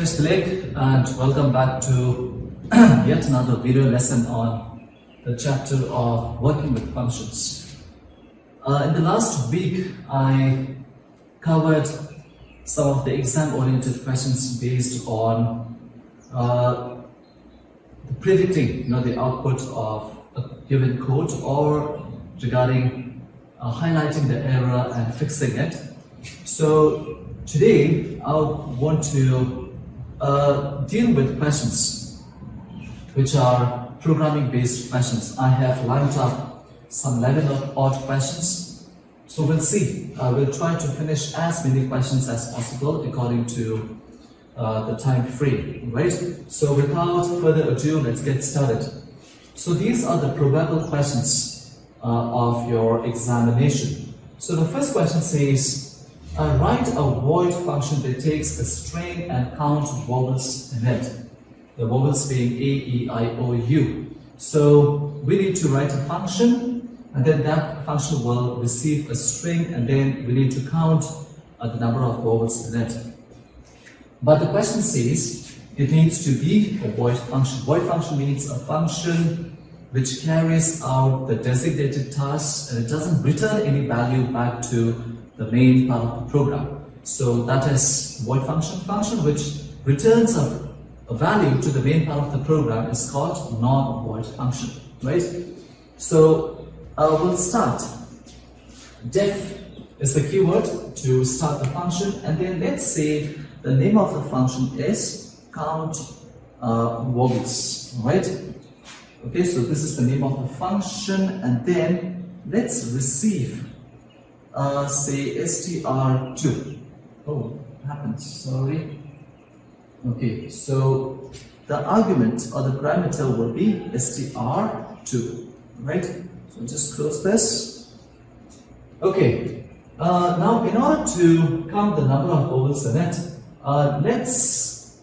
Praise the Lord and welcome back to yet another video lesson on the chapter of working with functions. In the last week, I covered some of the exam-oriented questions based on predicting the output of a given code or regarding highlighting the error and fixing it. So today I want to deal with questions which are programming based questions. I have lined up some 11 odd questions. So we'll see. We'll try to finish as many questions as possible according to the time frame, right? So without further ado, let's get started. So these are the probable questions of your examination. So the first question says, write a void function that takes a string and counts vowels in it. The vowels being A, E, I, O, U. So we need to write a function, and then that function will receive a string, and then we need to count the number of vowels in it. But the question says it needs to be a void function. Void function means a function which carries out the designated task and it doesn't return any value back to the main part of the program. So that is void function. Function which returns a value to the main part of the program is called non-void function, right? So we'll start. Def is the keyword to start the function, and then let's say the name of the function is count vowels, right? Okay, so this is the name of the function, and then let's receive say str2. Oh, what happens? Sorry. Okay, so the argument or the parameter will be str2, right? So just close this. Okay, now in order to count the number of vowels in it, let's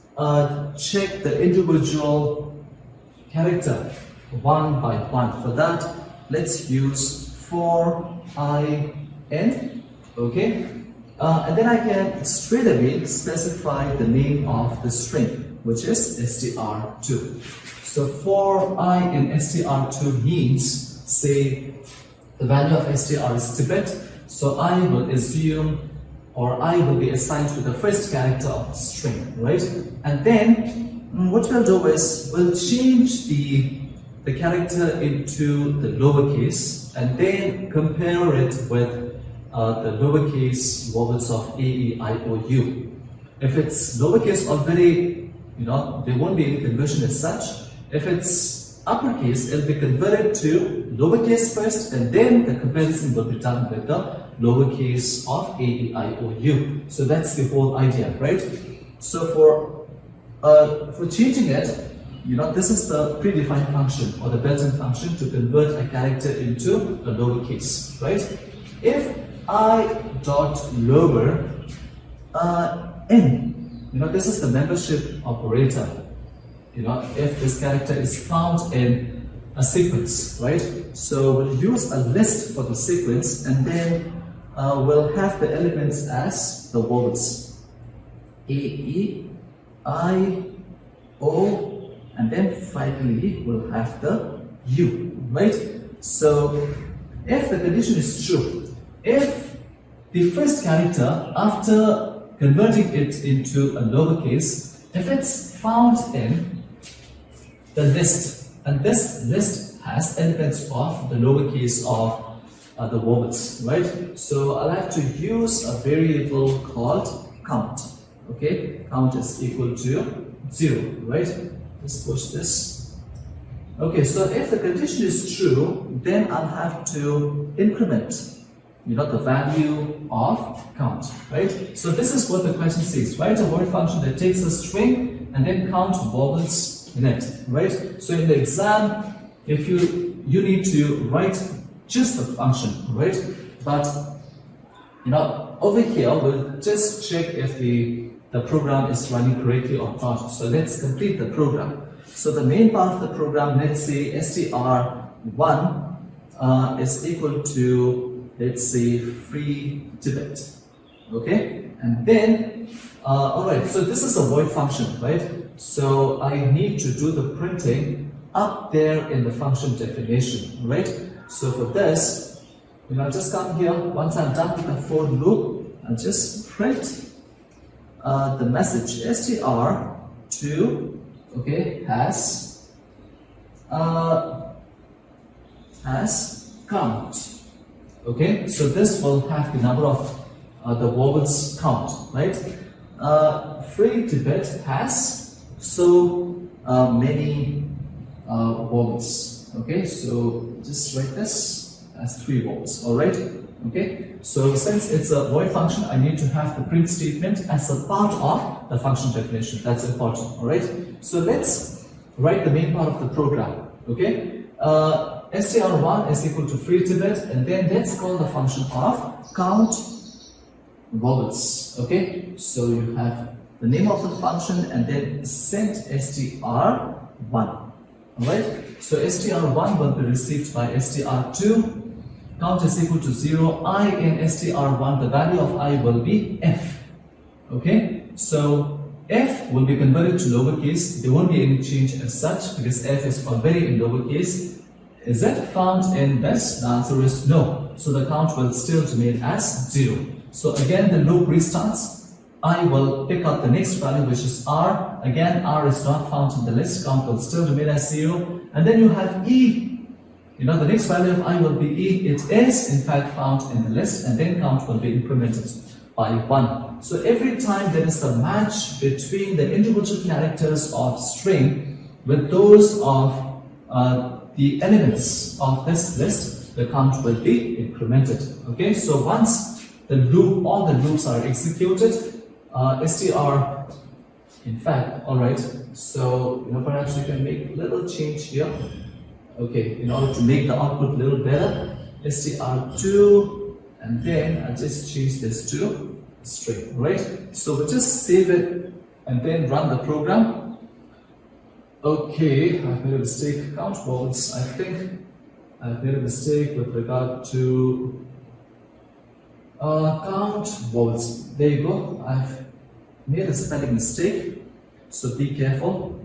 check the individual character one by one. For that, let's use for I n, okay, and then I can straight away specify the name of the string, which is str2. So for I in str2 means, say, the value of str is Tibet, so I will assume, or I will be assigned to the first character of the string, right? And then what we'll do is we'll change the character into the lowercase and then compare it with the lowercase vowels of A, E, I, O, U. If it's lowercase already, there won't be any conversion as such. If it's uppercase, it'll be converted to lowercase first, and then the comparison will be done with the lowercase of A, E, I, O, U. So that's the whole idea, right? So for changing it, this is the predefined function or the built-in function to convert a character into a lowercase, right? If I dot lower n, this is the membership operator. If this character is found in a sequence, right? So we'll use a list for the sequence, and then we'll have the elements as the vowels A, E, I, O, and then finally we'll have the U, right? So if the condition is true, if the first character, after converting it into a lowercase, if it's found in the list, and this list has elements of the lowercase of the vowels, right? So I'll have to use a variable called count. Okay, count is equal to 0, right? Let's push this. Okay, so if the condition is true, then I'll have to increment the value of count, right? So this is what the question says. Write a void function that takes a string and then count vowels in it, right? So in the exam, if you need to write just the function, right? But over here we'll just check if the program is running correctly or not. So let's complete the program. So the main part of the program, let's say str1 is equal to, let's say, free Tibet. Okay, and then, alright, so this is a void function, right? So I need to do the printing up there in the function definition, right? So for this, I'll just come here. Once I'm done with the for loop, I'll just print the message str2, okay, has count. Okay, so this will have the number of the vowels count, right? Free Tibet has so many vowels. Okay, so just write this as 3 vowels. All right. Okay, so since it's a void function, I need to have the print statement as a part of the function definition. That's important. All right. So let's write the main part of the program. Okay. str1 is equal to free Tibet, and then let's call the function of count vowels. Okay, so you have the name of the function and then send str1. Alright, so str1 will be received by str2. Count is equal to 0. I in str1, the value of I will be f. Okay, so f will be converted to lowercase. There won't be any change as such because f is already in lowercase. Is that found in this? The answer is no. So the count will still remain as 0. So again the loop restarts. I will pick up the next value, which is r. Again, r is not found in the list. Count will still remain as 0. And then you have e. The next value of I will be e. It is in fact found in the list, and then count will be incremented by 1. So every time there is a match between the individual characters of string with those of the elements of this list, the count will be incremented. Okay, so once the loop, all the loops are executed, str, in fact, alright, so perhaps we can make a little change here. Okay, in order to make the output a little better, str2, and then I just change this to string, right? So we'll just save it and then run the program. Okay, I've made a mistake. Count vowels. I think I've made a mistake with regard to count vowels. There you go. I've made a spelling mistake, so be careful.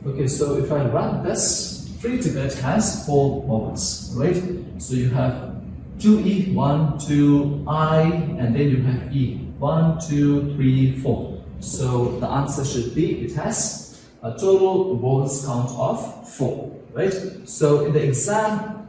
Okay, so if I run this, free Tibet has 4 vowels, right? So you have 2e, 1, 2, I, and then you have e. 1, 2, 3, 4. So the answer should be, it has a total vowels count of 4, right? So in the exam,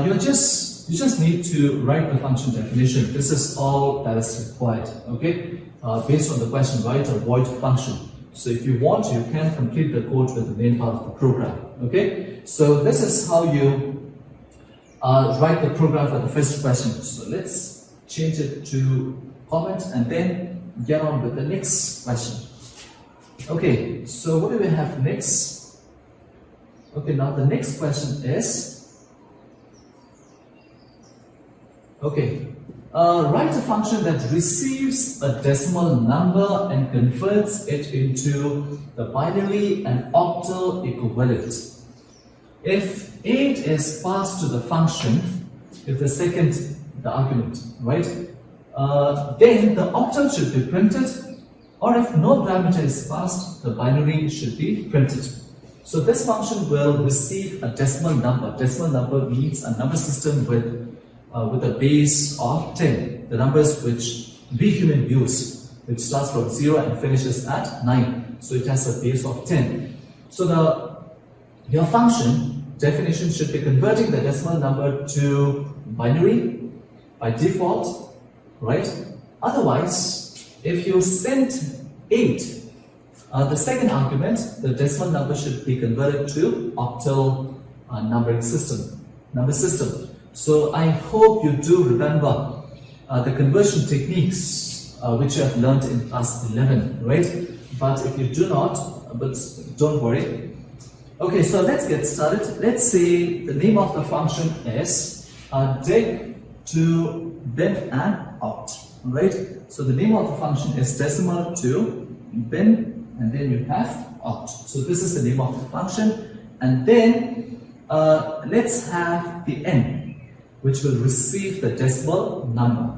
you just need to write the function definition. This is all that is required, okay? Based on the question, write a void function. So if you want, you can complete the code with the main part of the program, okay? So this is how you write the program for the first question. So let's change it to comment and then get on with the next question. Okay, so what do we have next? Okay, now the next question is, okay, write a function that receives a decimal number and converts it into the binary and octal equivalent. If 8 is passed to the function, if the argument, right, then the octal should be printed, or if no parameter is passed, the binary should be printed. So this function will receive a decimal number. Decimal number means a number system with a base of 10. The numbers which we human use, which starts from 0 and finishes at 9. So it has a base of 10. So your function definition should be converting the decimal number to binary by default, right? Otherwise, if you send 8, the second argument, the decimal number should be converted to octal number system. So I hope you do remember the conversion techniques which you have learned in class 11, right? But if you do not, but don't worry. Okay, so let's get started. Let's say the name of the function is dig to bin and out, right? So the name of the function is decimal to bin, and then you have out. So this is the name of the function, and then let's have the n, which will receive the decimal number,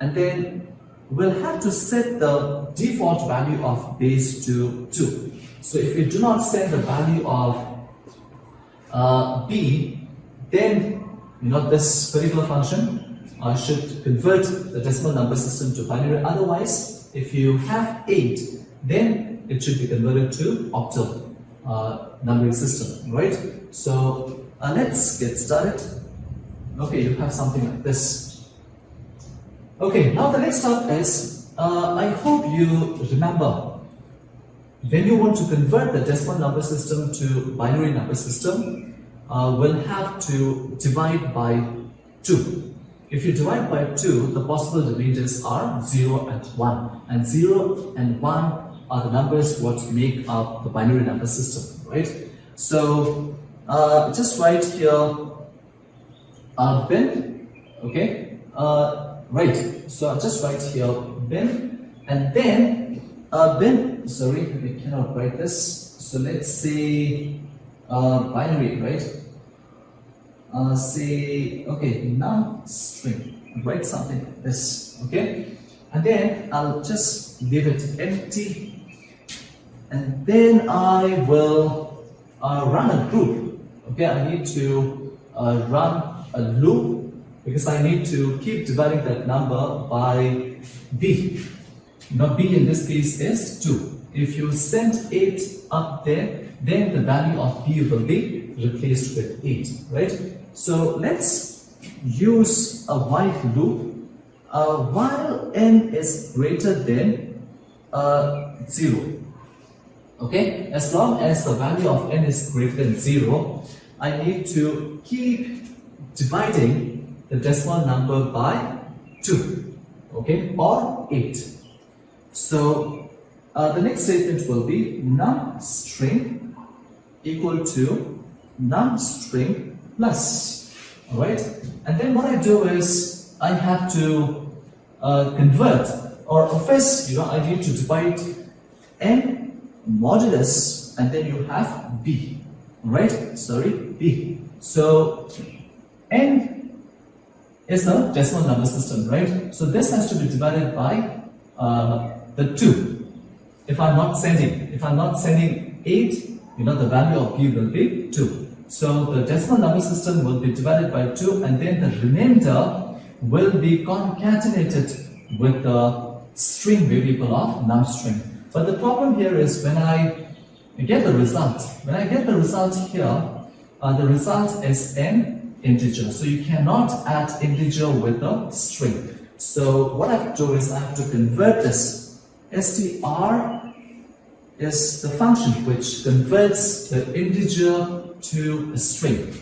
and then we'll have to set the default value of base to 2. So if we do not set the value of b, then this particular function should convert the decimal number system to binary. Otherwise, if you have 8, then it should be converted to octal numbering system, right? So let's get started. Okay, you have something like this. Okay, now the next step is, I hope you remember, when you want to convert the decimal number system to binary number system, we'll have to divide by 2. If you divide by 2, the possible remainders are 0 and 1. And 0 and 1 are the numbers what make up the binary number system, right? So just write here bin, okay? Right, so just write here bin, and then bin, sorry, we cannot write this. So let's say binary, right? Say, okay, num string, write something like this, okay? And then I'll just leave it empty, and then I will run a group, okay? I need to run a loop because I need to keep dividing that number by b. B in this case is 2. If you send 8 up there, then the value of b will be replaced with 8, right? So let's use a while loop while n is greater than 0. Okay, as long as the value of n is greater than 0, I need to keep dividing the decimal number by 2, okay, or 8. So the next statement will be num string equal to num string plus, alright? And then what I do is I have to convert, or first, I need to divide n modulus, and then you have b, right? Sorry, b. So n is the decimal number system, right? So this has to be divided by the 2. If I'm not sending 8, the value of b will be 2. So the decimal number system will be divided by 2, and then the remainder will be concatenated with the string variable of num string. But the problem here is when I get the result, here, the result is an integer. So you cannot add integer with a string. So what I have to do is I have to convert this. str is the function which converts the integer to a string.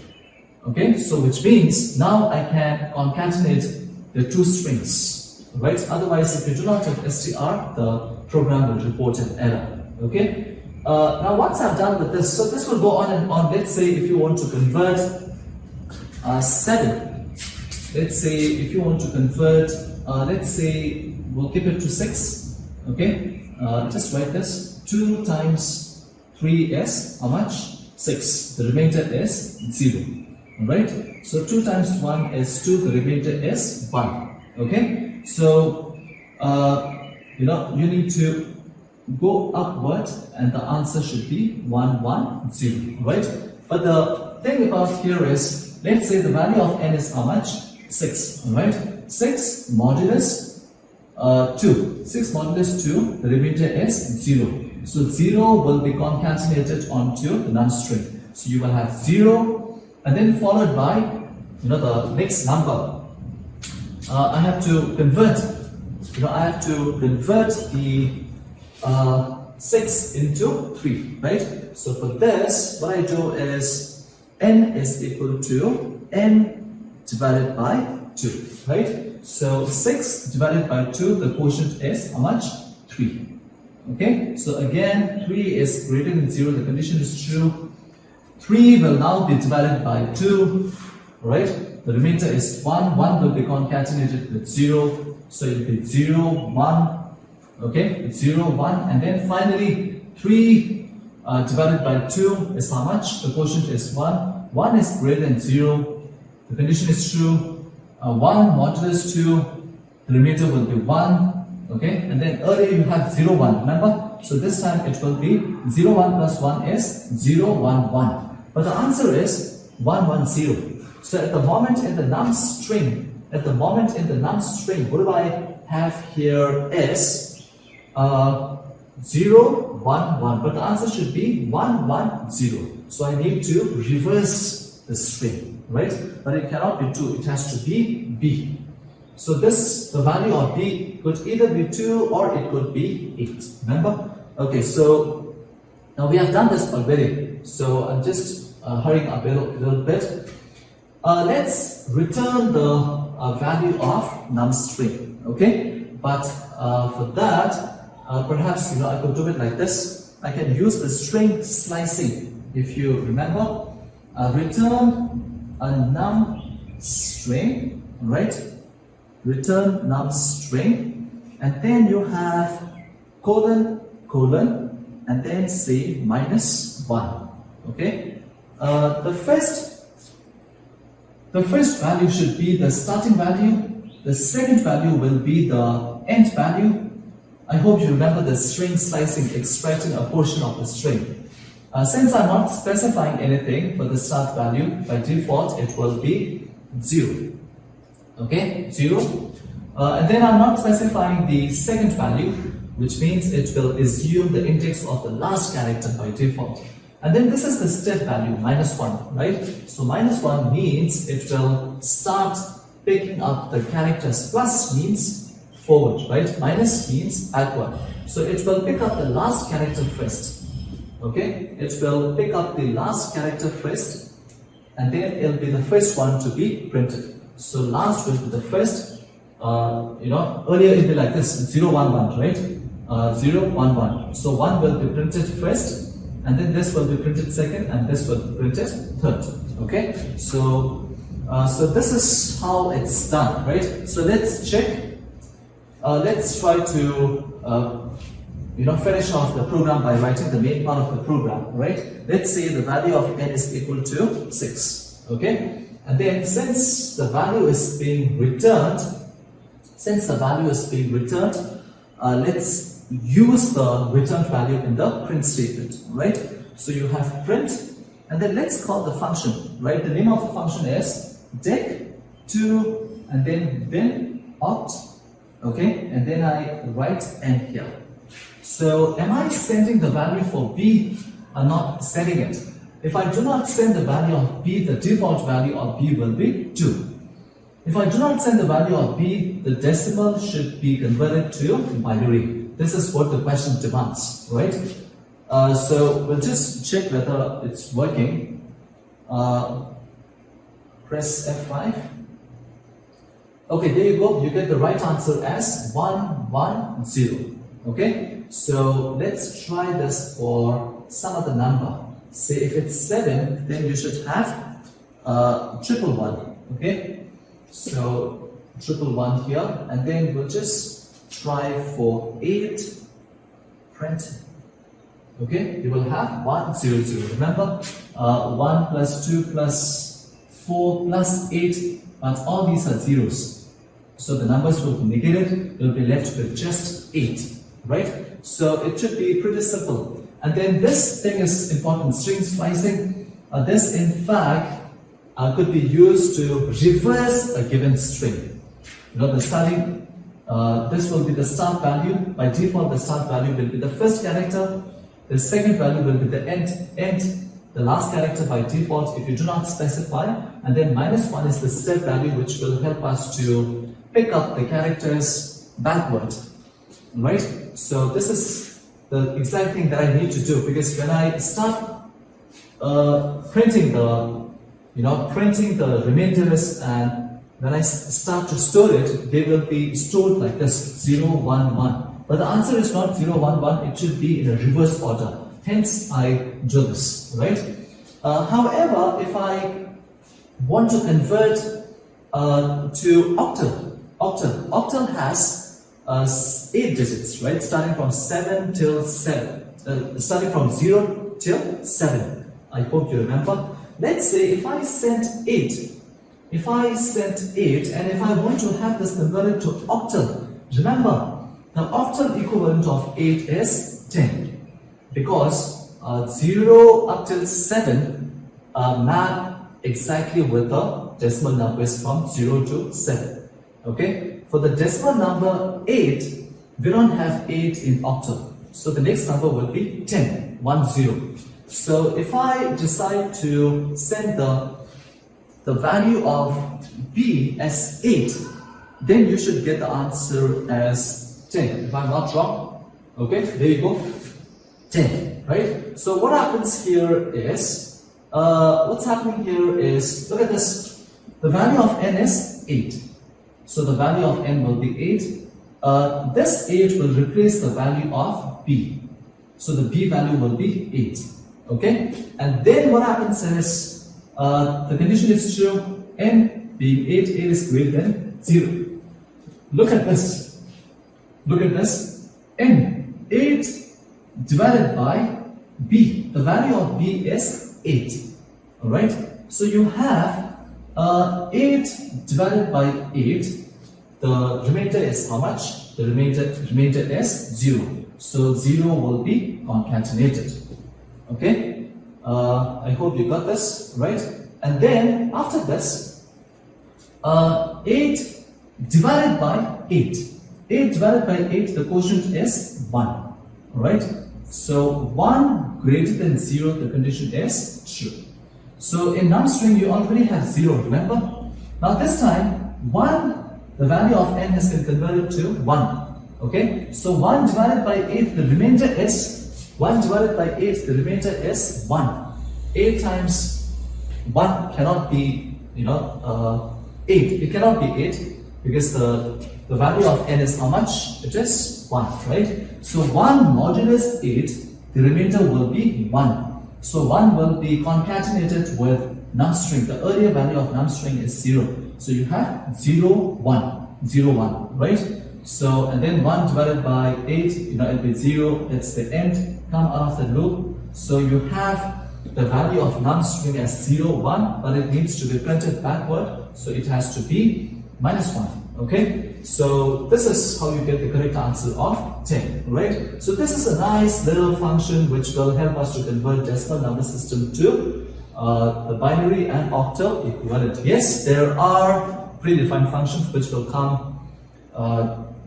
Okay, so which means now I can concatenate the two strings, right? Otherwise, if you do not have str, the program will report an error. Okay, now once I've done with this, so this will go on and on. Let's say if you want to convert 7, let's say if you want to convert, let's say we'll keep it to 6. Okay, just write this. 2 times 3 is how much? 6. The remainder is 0. Alright? So 2 times 1 is 2. The remainder is 1. Okay? So, you need to go upward, and the answer should be 1, 1, 0. Right? But the thing about here is, let's say the value of n is how much? 6. Alright? 6 modulus 2. 6 modulus 2. The remainder is 0. So 0 will be concatenated onto the num string. So you will have 0, and then followed by the next number. I have to convert. The 6 into 3, right? So for this, what I do is n is equal to n divided by 2, right? So 6 divided by 2, the quotient is how much? 3. Okay, so again 3 is greater than 0, the condition is true. 3 will now be divided by 2, right? The remainder is 1, 1 will be concatenated with 0, so it will be 0, 1, okay, 0, 1, and then finally 3 divided by 2 is how much? The quotient is 1, 1 is greater than 0, the condition is true. 1 modulus 2, the remainder will be 1, Okay, and then earlier you had 0, 1, remember? So this time it will be 0, 1 plus 1 is 0, 1, 1. But the answer is 1, 1, 0. So at the moment in the num string, what do I have here is 0, 1, 1. But the answer should be 1, 1, 0. So I need to reverse the string, right? But it cannot be 2, it has to be B. So the value of B could either be 2 or it could be 8. Remember? Okay, so now we have done this already. So I'm just hurrying up a little bit. Let's return the value of num string. Okay, but for that, perhaps I could do it like this. I can use the string slicing. If you remember, return a num string, right? Return num string, and then you have colon, and then say minus 1. Okay, the first value should be the starting value. The second value will be the end value. I hope you remember the string slicing, extracting a portion of the string. Since I'm not specifying anything for the start value, by default it will be 0. Okay, 0. And then I'm not specifying the second value, which means it will assume the index of the last character by default. And then this is the step value, minus 1, right? So minus 1 means it will start picking up the characters. Plus means forward, right? Minus means backward. So it will pick up the last character first. Okay? It will pick up the last character first, and then it will be the first one to be printed. So last will be the first. Earlier it will be like this, 0, 1, 1, right? 0, 1, 1. So 1 will be printed first, and then this will be printed second, and this will be printed third. Okay? So this is how it's done, right? So let's check. Let's try to finish off the program by writing the main part of the program, right? Let's say the value of n is equal to 6. Okay? And then since the value is being returned, let's use the returned value in the print statement, right? So you have print, and then let's call the function, right? The name of the function is dec2 and then bin oct, okay? And then I write n here. So am I sending the value for B or not sending it? If I do not send the value of B, the default value of B will be 2. If I do not send the value of B, the decimal should be converted to binary. This is what the question demands, right? So we'll just check whether it's working. Press F5. Okay, there you go. You get the right answer as 1, 1, 0. Okay, so let's try this for some other number. Say if it's 7, then you should have 111. Okay, so 111 here, and then we'll just try for 8. Print. Okay, you will have 100. Remember, 1 plus 2 plus 4 plus 8, but all these are zeros. So the numbers will be negated. You'll be left with just 8, right? So it should be pretty simple. And then this thing is important, string splicing. This in fact could be used to reverse a given string. The starting, this will be the start value. By default, the start value will be the first character. The second value will be the end, the last character by default if you do not specify. And then minus 1 is the step value, which will help us to pick up the characters backward. Right? So this is the exact thing that I need to do, because when I start printing the remainders, and when I start to store it, they will be stored like this, 0, 1, 1. But the answer is not 0, 1, 1, it should be in a reverse order. Hence I do this, right? However, if I want to convert to Octal has 8 digits, right? Starting from 7 till 7. Starting from 0 till 7. I hope you remember. Let's say if I sent 8, and if I want to have this converted to Octal, remember, The octal equivalent of 8 is 10 because 0 up till 7 map exactly with the decimal numbers from 0 to 7. Okay, for the decimal number 8, we don't have 8 in octal, so the next number will be 10, 1 0. So if I decide to send the value of B as 8, then you should get the answer as 10, if I'm not wrong. Okay, there you go, 10, right? So what happens here is, what's happening here is, look at this, the value of n is 8. So the value of n will be 8. This 8 will replace the value of b. So the b value will be 8. Okay? And then what happens is, the condition is true, n being 8, 8 is greater than 0. Look at this. Look at this. N, 8 divided by b. The value of b is 8. Alright? So you have 8 divided by 8. The remainder is how much? The remainder is 0. So 0 will be concatenated. Okay? I hope you got this, right? And then after this, 8 divided by 8. 8 divided by 8, the quotient is 1. Alright? So 1 greater than 0, the condition is true. So in num string, you already have 0, remember? Now this time, 1, the value of n has been converted to 1. Okay? So 1 divided by 8, the remainder is 1 divided by 8, the remainder is 1. 8 times 1 cannot be, 8. It cannot be 8 because the value of n is how much? It is 1, right? So 1 modulus 8, the remainder will be 1. So 1 will be concatenated with num string. The earlier value of num string is 0. So you have 0, 1, 0, 1, right? So, and then 1 divided by 8, it'll be 0, it's the end, come out of the loop. So you have the value of num string as 0, 1, but it needs to be printed backward, so it has to be minus 1, okay? So this is how you get the correct answer of 10, right? So this is a nice little function which will help us to convert decimal number system to the binary and octal equivalent. Yes, there are predefined functions which will come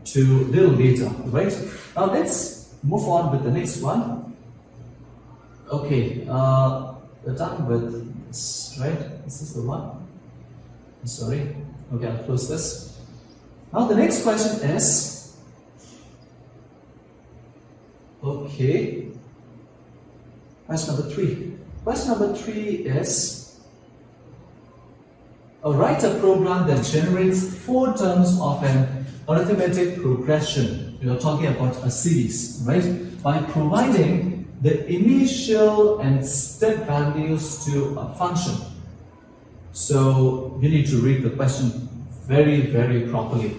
to little later, right? Now let's move on with the next one. Okay, we're done with this, right? This is the one. Sorry. Okay, I'll close this. Now the next question is, okay, question number 3. Question number 3 is, write a program that generates 4 terms of an arithmetic progression. We are talking about a series, right? By providing the initial and step values to a function. So you need to read the question very, very properly.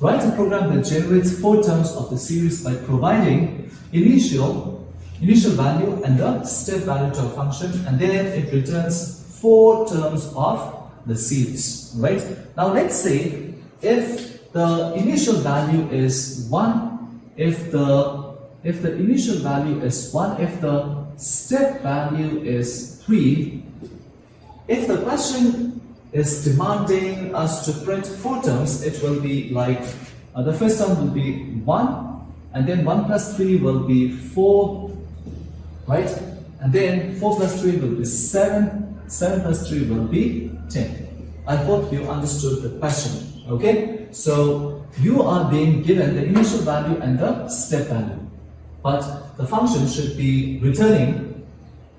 Write a program that generates 4 terms of the series by providing initial value and the step value to a function, and then it returns 4 terms of the series, right? Now let's say if the initial value is 1, if the initial value is 1, if the step value is 3, if the question is demanding us to print 4 terms, it will be like, the first term will be 1, and then 1 plus 3 will be 4, right? And then 4 plus 3 will be 7, 7 plus 3 will be 10. I hope you understood the question, okay? So you are being given the initial value and the step value, but the function should be returning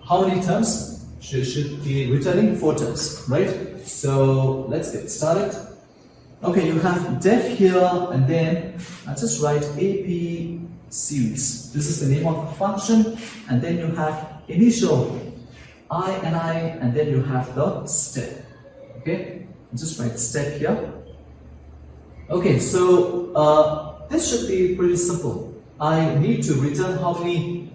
how many terms? Should be returning 4 terms, right? So let's get started. Okay, you have def here, and then I just write AP series. This is the name of the function, and then you have initial I, and then you have the step. Okay, just write step here. Okay, so this should be pretty simple. I need to return how many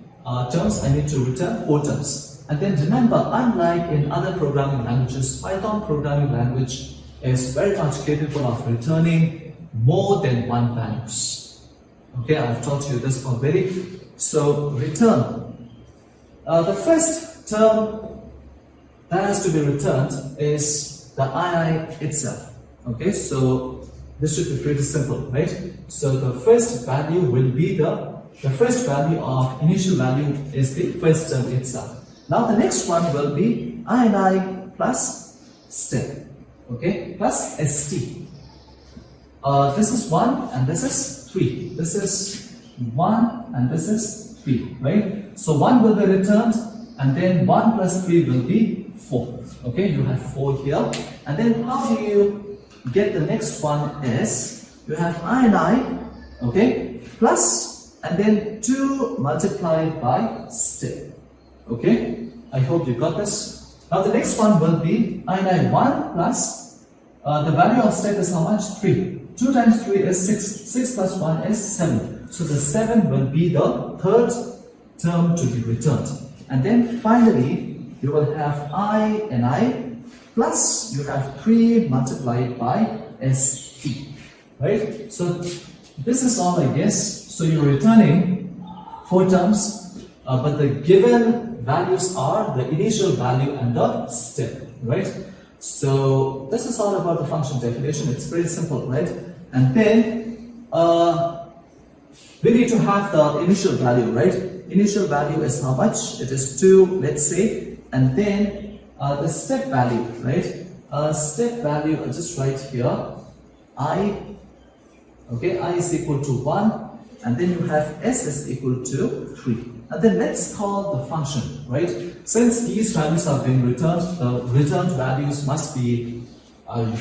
terms? I need to return 4 terms. And then remember, unlike in other programming languages, Python programming language is very much capable of returning more than 1 values. Okay, I've taught you this already. So return. The first term that has to be returned is the II itself. Okay, so this should be pretty simple, right? So the first value will be the first value of initial value is the first term itself. Now the next one will be INI plus step, okay, plus ST. This is 1 and this is 3. This is 1 and this is 3, right? So 1 will be returned and then 1 plus 3 will be 4. Okay, you have 4 here. And then how do you get the next one is you have INI, okay, plus and then 2 multiplied by step. Okay, I hope you got this. Now the next one will be INI 1 plus the value of step is how much? 3. 2 times 3 is 6. 6 plus 1 is 7. So the 7 will be the third term to be returned. And then finally, you will have INI plus you have 3 multiplied by ST. Right? So this is all I guess. So you're returning 4 terms, but the given values are the initial value and the step. Right? So this is all about the function definition. It's pretty simple, right? And then we need to have the initial value, right? Initial value is how much? It is 2, let's say, and then the step value, right? Step value, I'll just write here, I, okay, I is equal to 1, and then you have S is equal to 3. And then let's call the function, right? Since these values have been returned, the returned values must be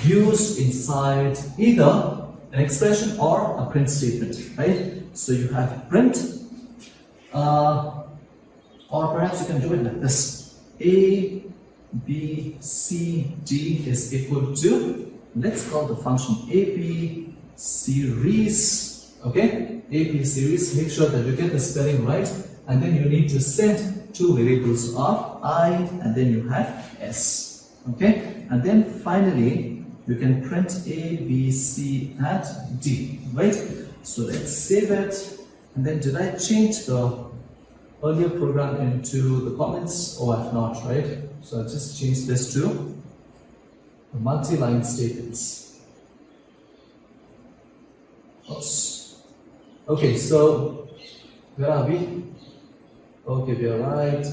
used inside either an expression or a print statement, right? So you have print, or perhaps you can do it like this. A, B, C, D is equal to, let's call the function AP series, okay? AP series, make sure that you get the spelling right, and then you need to set 2 variables of I, and then you have S, okay? And then finally, you can print A, B, C, and D, right? So let's save it. And then did I change the earlier program into the comments? Oh, I've not, right? So I'll just change this to the multi-line statements. Oops. Okay, so where are we? Okay, we are right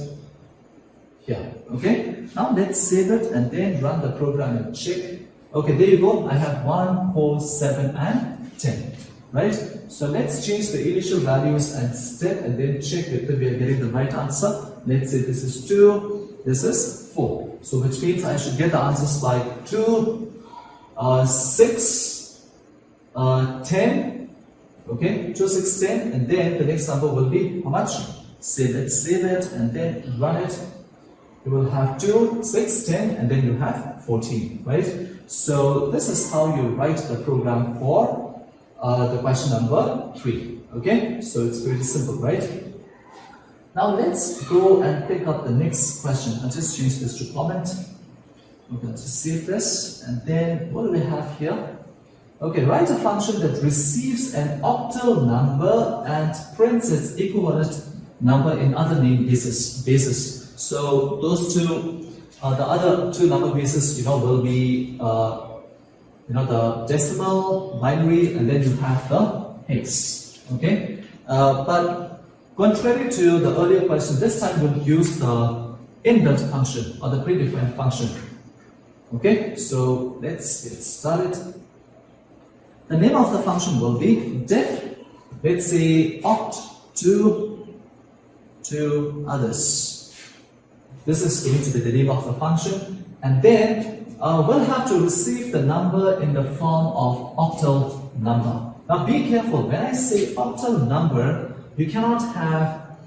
here. Okay, now let's save it and then run the program and check. Okay, there you go. I have 1, 4, 7, and 10. Right? So let's change the initial values and step and then check whether we are getting the right answer. Let's say this is 2, this is 4. So which means I should get the answers like 2, 6, 10. Okay, 2, 6, 10, and then the next number will be how much? Save it, and then run it. You will have 2, 6, 10, and then you have 14, right? So this is how you write the program for the question number 3. Okay, so it's pretty simple, right? Now let's go and pick up the next question. I'll just change this to comment. Okay, I'll just save this, and then what do we have here? Okay, write a function that receives an octal number and prints its equivalent number in other name bases. So those two, the other 2 number bases, will be the decimal, binary, and then you have the hex. Okay, but contrary to the earlier question, this time we'll use the inbuilt function or the predefined function. Okay, so let's get started. The name of the function will be def, let's say oct to others. This is going to be the name of the function, and then we'll have to receive the number in the form of octal number. Now be careful, when I say octal number, you cannot have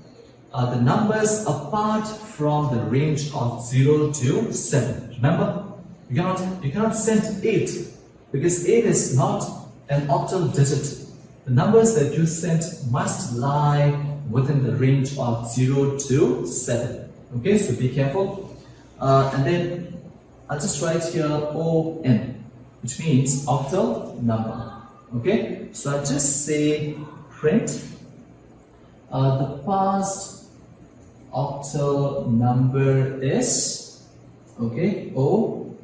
the numbers apart from the range of 0 to 7. Remember, you cannot send 8 because 8 is not an octal digit. The numbers that you send must lie within the range of 0 to 7. Okay, so be careful. And then I'll just write here ON, which means octal number. Okay, so I'll just say print the past octal number is, okay, ON.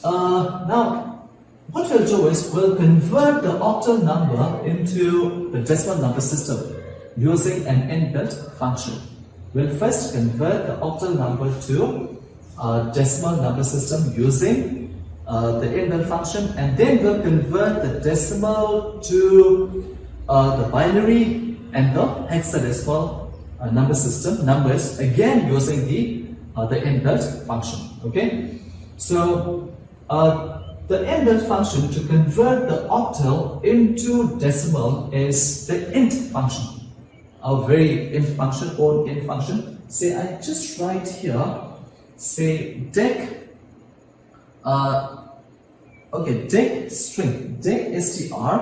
Now, what we'll do is we'll convert the octal number into the decimal number system using an inbuilt function. We'll first convert the octal number to a decimal number system using the inbuilt function, and then we'll convert the decimal to the binary and the hexadecimal number system numbers again using the inbuilt function. Okay, so the inbuilt function to convert the octal into decimal is the int function, a very int function or int function. Say I just write here, say dec dec string, dec str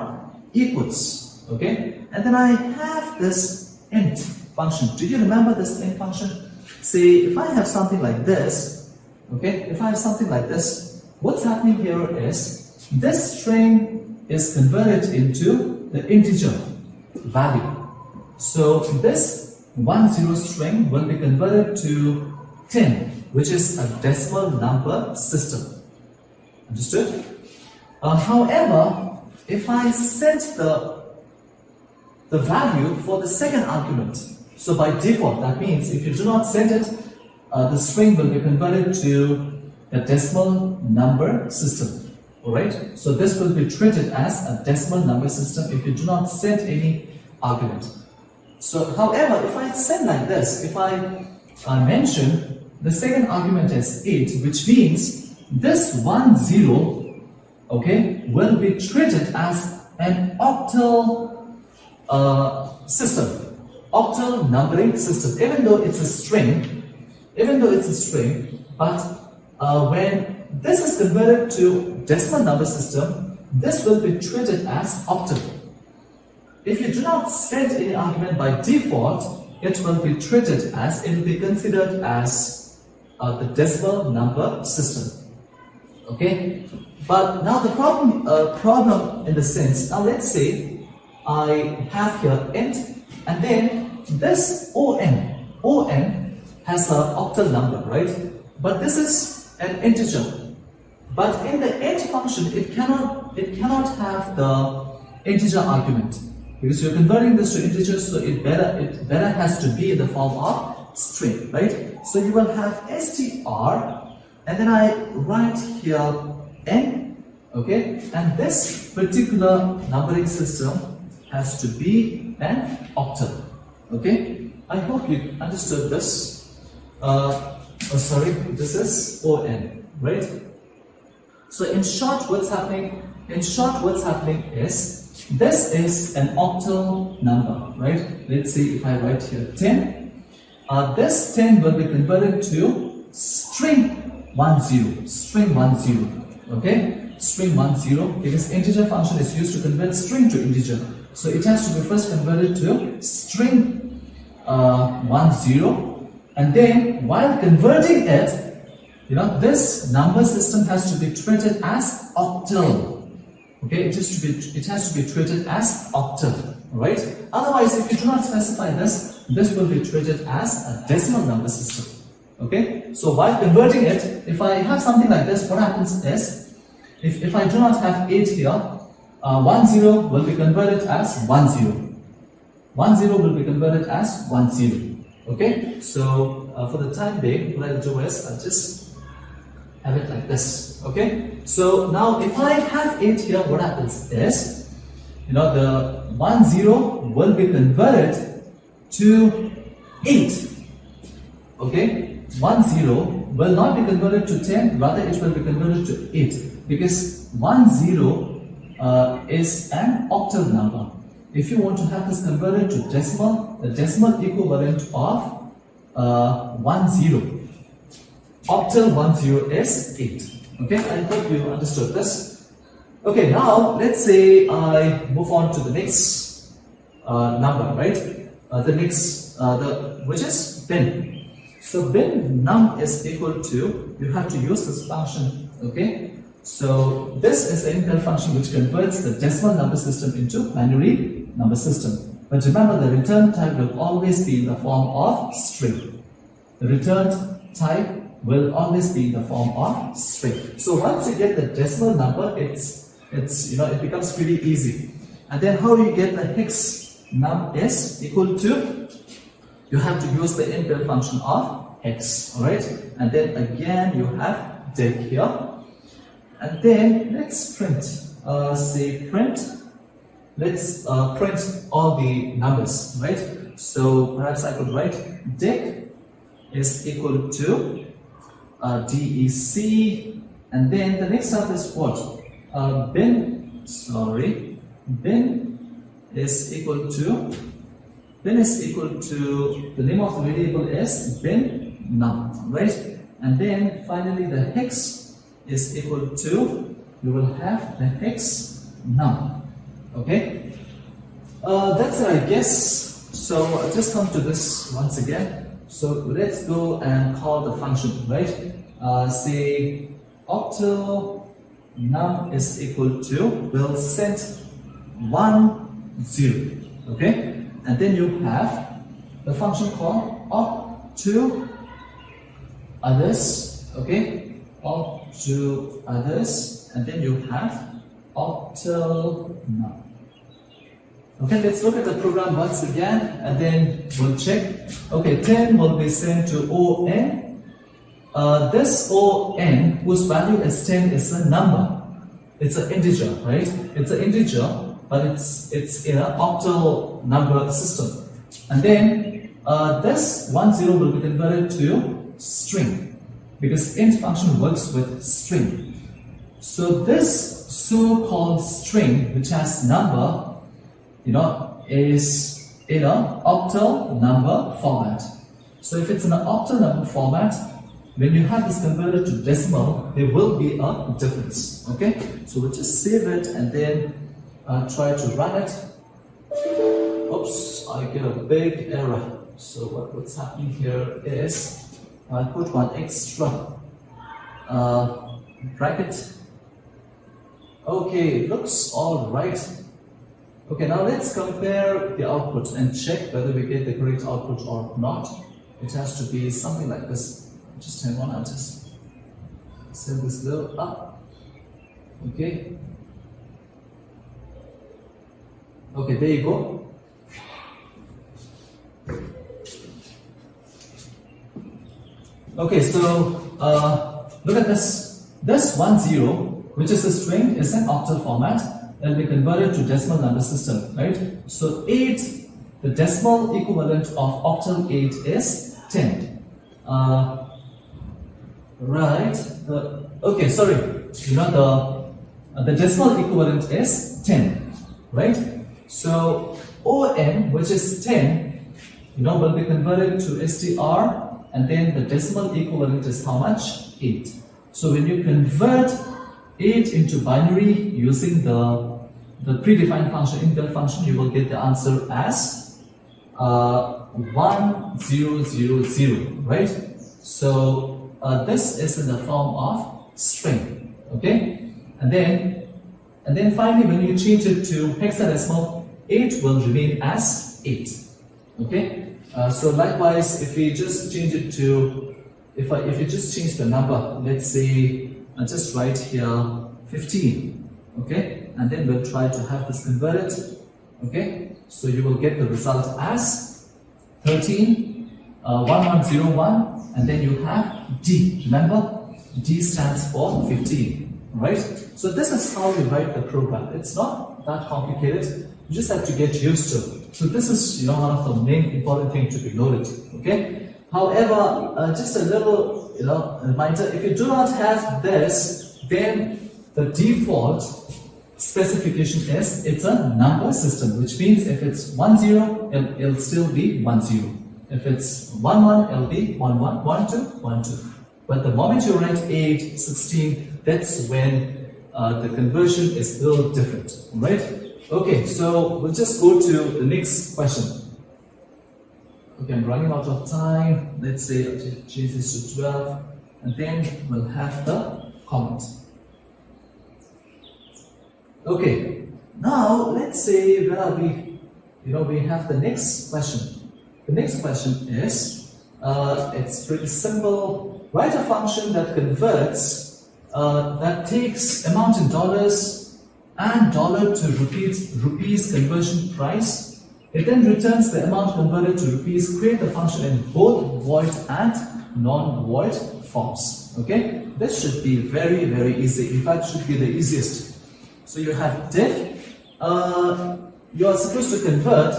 equals, okay, and then I have this int function. Do you remember this int function? Say if I have something like this, okay, if I have something like this, what's happening here is this string is converted into the integer value. So this 10 string will be converted to 10, which is a decimal number system. Understood? However, if I set the value for the second argument, so by default, that means if you do not set it, the string will be converted to a decimal number system. Alright? So this will be treated as a decimal number system if you do not set any argument. So, however, if I set like this, if I mention the second argument as 8, which means this 10, okay, will be treated as an octal system, octal numbering system. Even though it's a string, but when this is converted to decimal number system, this will be treated as octal. If you do not set any argument by default, it will be treated as, it will be considered as the decimal number system. Okay, but now the problem in the sense, now let's say I have here int, and then this on has an octal number, right? But this is an integer. But in the int function, it cannot have the integer argument, because you're converting this to integers, so it better has to be in the form of string, right? So you will have str, and then I write here n, okay, and this particular numbering system has to be an octal. Okay, I hope you understood this. This is on, right? So in short, what's happening? Is this is an octal number, right? Let's see if I write here 10. This 10 will be converted to string 10, okay? String 10, because integer function is used to convert string to integer. So it has to be first converted to string 10, and then while converting it, this number system has to be treated as octal. Okay, it has to be treated as octal, right? Otherwise, if you do not specify this, this will be treated as a decimal number system. Okay, so while converting it, if I have something like this, what happens is, if I do not have 8 here, 10 will be converted as 10. 10 will be converted as 10. Okay, so for the time being, what I'll do is I'll just have it like this. Okay, so now if I have 8 here, what happens is, the 10 will be converted to 8. Okay, 10 will not be converted to 10, rather it will be converted to 8, because 10 is an octal number. If you want to have this converted to decimal, the decimal equivalent of 10, octal 10 is 8. Okay, I hope you understood this. Okay, now let's say I move on to the next number, right? Which is bin. So bin num is equal to, you have to use this function, okay? So this is the inbuilt function which converts the decimal number system into binary number system. But remember, the return type will always be in the form of string. The return type will always be in the form of string. So once you get the decimal number, it becomes pretty easy. And then how do you get the hex num is equal to? You have to use the inbuilt function of hex, alright? And then again you have dig here. And then let's print, let's print all the numbers, right? So perhaps I could write dig is equal to DEC, and then the next step is what? Bin is equal to, the name of the variable is bin num, right? And then finally the hex is equal to, you will have the hex num, okay? That's it, I guess. So I'll just come to this once again. So let's go and call the function, right? Say octal num is equal to, we'll set 1, 0, okay? And then you have the function called oct2 others, okay? Oct2 others, and then you have octal num. Okay, let's look at the program once again, and then we'll check. Okay, 10 will be sent to ON. This ON, whose value is 10, is a number. It's an integer, right? It's an integer, but it's in an octal number system. And then this 10 will be converted to string, because int function works with string. So this so-called string, which has number, is in an octal number format. So if it's in an octal number format, when you have this converted to decimal, there will be a difference. Okay, so we'll just save it and then try to run it. Oops, I get a big error. So what's happening here is I put one extra bracket. Okay, it looks all right. Okay, now let's compare the output and check whether we get the correct output or not. It has to be something like this. Just hang on, I'll just send this little up. Okay. Okay, there you go. Okay, so look at this. This 10, which is a string, is an octal format. And we convert it to decimal number system, right? So 8, the decimal equivalent of octal 8 is 10. Right? Okay, sorry. The decimal equivalent is 10, right? So ON, which is 10, will be converted to STR, and then the decimal equivalent is how much? 8. So when you convert 8 into binary using the predefined function, inbuilt function, you will get the answer as 1000, right? So this is in the form of string, okay? And then finally, when you change it to hexadecimal, 8 will remain as 8, okay? So likewise, if we just change it to, if you just change the number, let's say I just write here 15, okay? And then we'll try to have this converted, okay? So you will get the result as 13, 1101, and then you have D. Remember, D stands for 15, right? So this is how you write the program. It's not that complicated. You just have to get used to it. So this is, one of the main important things to be noted, okay? However, just a little, reminder, if you do not have this, then the default specification is it's a number system, which means if it's 10, it'll still be 10. If it's 11, it'll be 11, 12, 12. But the moment you write 8, 16, that's when the conversion is a little different, right? Okay, so we'll just go to the next question. Okay, I'm running out of time. Let's say I'll change this to 12, and then we'll have the comment. Okay, now let's say where we have the next question. The next question is, it's pretty simple. Write a function that converts, that takes amount in dollars and dollar to rupees conversion price. It then returns the amount converted to rupees. Create the function in both void and non-void forms. Okay, this should be very, very easy. In fact, should be the easiest. So you have diff. You are supposed to convert,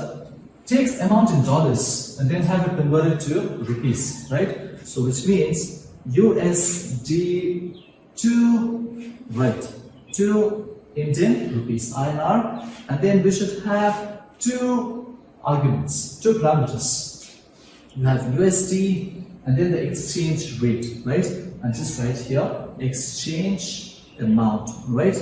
takes amount in dollars and then have it converted to rupees, right? So which means USD to Indian rupees, INR, and then we should have two arguments, two parameters. You have USD and then the exchange rate, right? And just right here, exchange amount, right?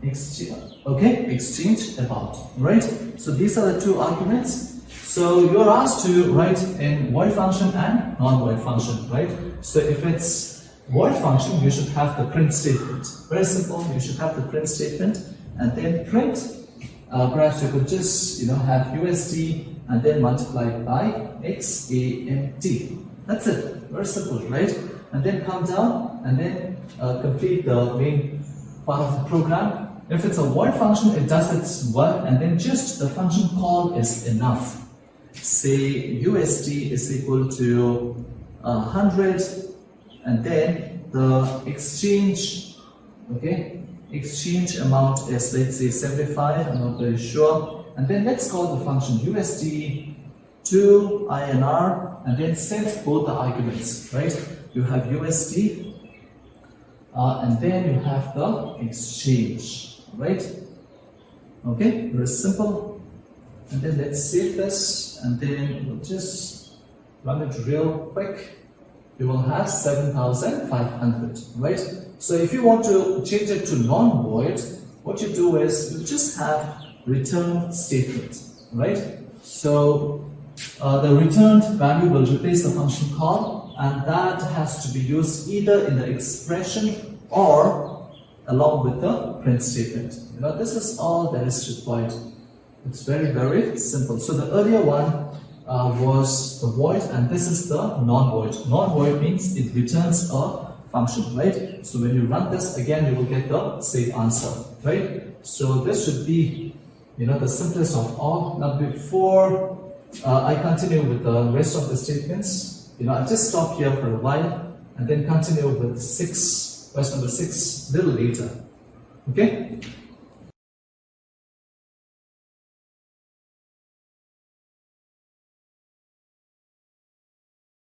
Exchange amount, right? So these are the two arguments. So you're asked to write in void function and non-void function, right? So if it's void function, you should have the print statement. Very simple. You should have the print statement and then print. Perhaps you could just have USD and then multiply by XAMT. That's it. Very simple, right? And then come down and then complete the main part of the program. If it's a void function, it does its work and then just the function call is enough. Say USD is equal to 100 and then the exchange amount is, let's say, 75, I'm not very sure. And then let's call the function USD to INR and then set both the arguments, right? You have USD and then you have the exchange, right? Okay, very simple. And then let's save this and then we'll just run it real quick. You will have 7,500, right? So if you want to change it to non-void, what you do is you just have return statement, right? So the returned value will replace the function call and that has to be used either in the expression or along with the print statement. This is all that is required. It's very, very simple. So the earlier one was the void and this is the non-void. Non-void means it returns a function, right? So when you run this again, you will get the same answer, right? So this should be, the simplest of all. Now before I continue with the rest of the statements, I'll just stop here for a while and then continue with question number 6 a little later. Okay?